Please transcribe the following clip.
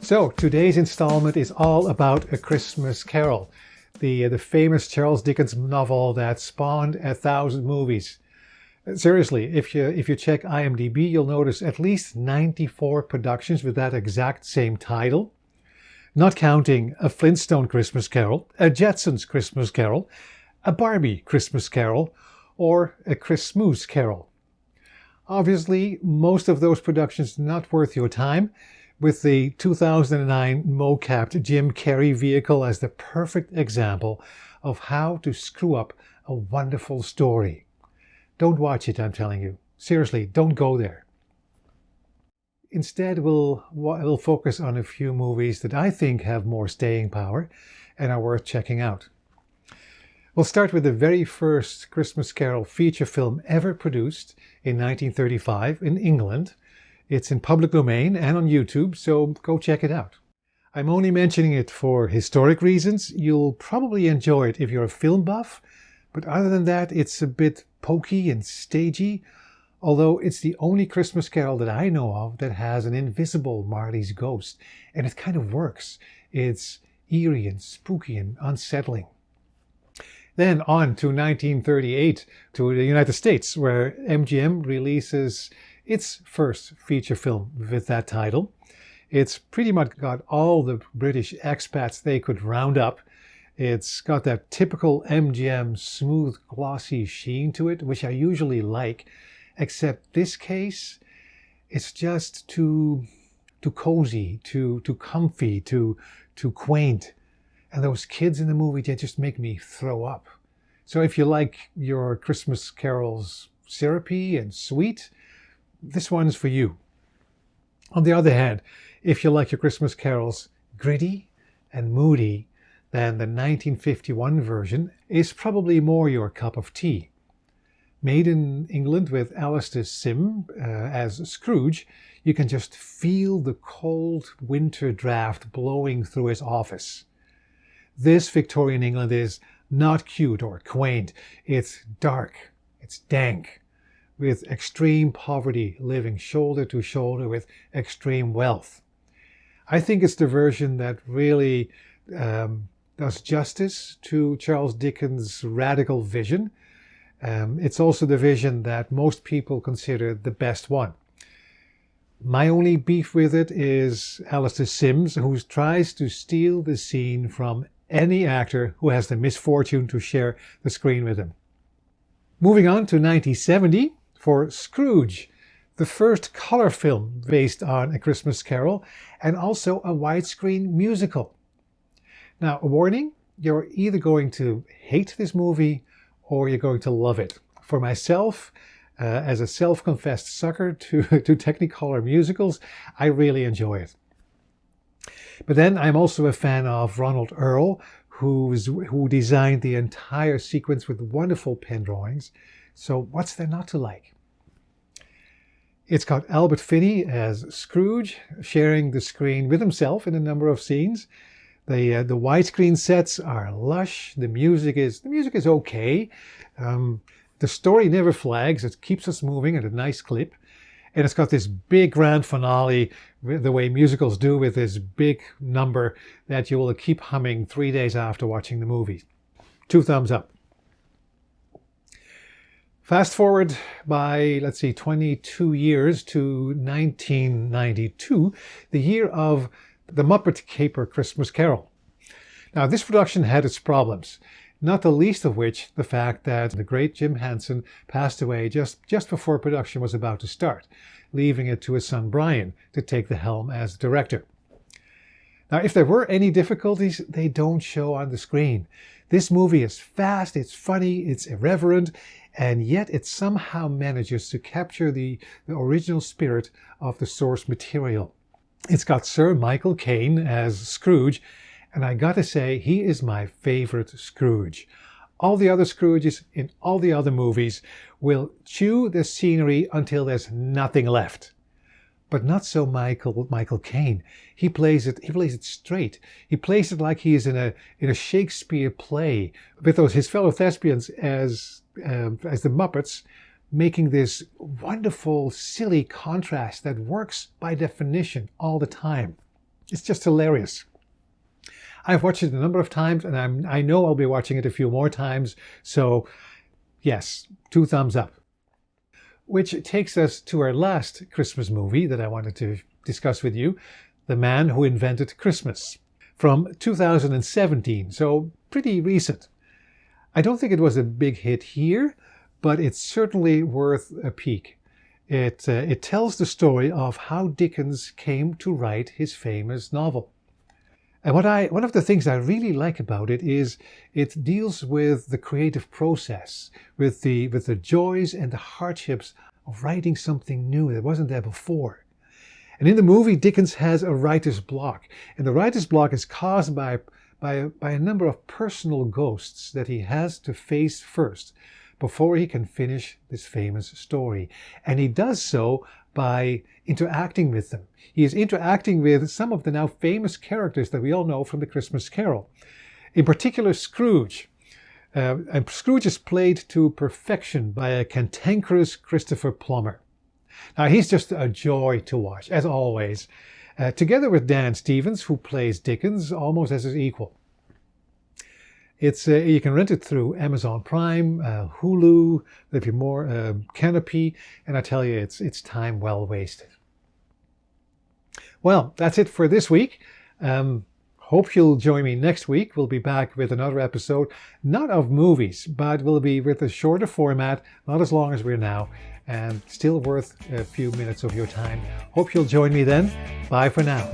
So today's installment is all about A Christmas Carol, the famous Charles Dickens novel that spawned 1,000 movies. Seriously, if you check IMDb, you'll notice at least 94 productions with that exact same title, not counting A Flintstone Christmas Carol, A Jetsons Christmas Carol, A Barbie Christmas Carol, or A Christmas Carol. Obviously, most of those productions not worth your time, with the 2009 mo-capped Jim Carrey vehicle as the perfect example of how to screw up a wonderful story. Don't watch it, I'm telling you. Seriously, don't go there. Instead, we'll focus on a few movies that I think have more staying power and are worth checking out. We'll start with the very first Christmas Carol feature film ever produced in 1935 in England. It's in public domain and on YouTube, so go check it out. I'm only mentioning it for historic reasons. You'll probably enjoy it if you're a film buff, but other than that, it's a bit pokey and stagey, although it's the only Christmas Carol that I know of that has an invisible Marley's ghost, and it kind of works. It's eerie and spooky and unsettling. Then on to 1938, to the United States, where MGM releases its first feature film with that title. It's pretty much got all the British expats they could round up. It's got that typical MGM smooth, glossy sheen to it, which I usually like, except this case, it's just too cozy, too comfy, too quaint. And those kids in the movie, they just make me throw up. So if you like your Christmas carols syrupy and sweet, this one's for you. On the other hand, if you like your Christmas carols gritty and moody, then the 1951 version is probably more your cup of tea. Made in England with Alastair Sim as Scrooge, you can just feel the cold winter draft blowing through his office. This Victorian England is not cute or quaint. It's dark, it's dank, with extreme poverty living shoulder to shoulder with extreme wealth. I think it's the version that really does justice to Charles Dickens' radical vision. It's also the vision that most people consider the best one. My only beef with it is Alastair Sims, who tries to steal the scene from any actor who has the misfortune to share the screen with him. Moving on to 1970 for Scrooge, the first color film based on A Christmas Carol and also a widescreen musical. Now, a warning, you're either going to hate this movie or you're going to love it. For myself, as a self-confessed sucker to Technicolor musicals, I really enjoy it. But then I'm also a fan of Ronald Earl, who designed the entire sequence with wonderful pen drawings. So what's there not to like? It's got Albert Finney as Scrooge, sharing the screen with himself in a number of scenes. The widescreen sets are lush. The music is okay. The story never flags. It keeps us moving at a nice clip. And it's got this big grand finale, the way musicals do, with this big number that you will keep humming 3 days after watching the movie. 2 thumbs up. Fast forward by, 22 years to 1992, the year of The Muppet Caper Christmas Carol. Now, this production had its problems, not the least of which the fact that the great Jim Henson passed away just before production was about to start, leaving it to his son Brian to take the helm as director. Now, if there were any difficulties, they don't show on the screen. This movie is fast, it's funny, it's irreverent, and yet it somehow manages to capture the original spirit of the source material. It's got Sir Michael Caine as Scrooge, and I gotta say, he is my favorite Scrooge. All the other Scrooges in all the other movies will chew the scenery until there's nothing left. But not so Michael Caine. He plays it straight. He plays it like he is in a Shakespeare play with his fellow thespians as the Muppets, making this wonderful, silly contrast that works by definition all the time. It's just hilarious. I've watched it a number of times, and I know I'll be watching it a few more times. So yes, 2 thumbs up. Which takes us to our last Christmas movie that I wanted to discuss with you, The Man Who Invented Christmas, from 2017, so pretty recent. I don't think it was a big hit here, but it's certainly worth a peek. It tells the story of how Dickens came to write his famous novel. And one of the things I really like about it is it deals with the creative process, with the joys and the hardships of writing something new that wasn't there before. And in the movie, Dickens has a writer's block, and the writer's block is caused by a number of personal ghosts that he has to face first before he can finish this famous story. And he does so by interacting with them. He is interacting with some of the now famous characters that we all know from the Christmas Carol. In particular, Scrooge. And Scrooge is played to perfection by a cantankerous Christopher Plummer. Now, he's just a joy to watch, as always, together with Dan Stevens, who plays Dickens almost as his equal. You can rent it through Amazon Prime, Hulu, if you're more, Canopy, and I tell you, it's time well wasted. Well, that's it for this week. Hope you'll join me next week. We'll be back with another episode, not of movies, but we'll be with a shorter format, not as long as we're now, and still worth a few minutes of your time. Hope you'll join me then. Bye for now.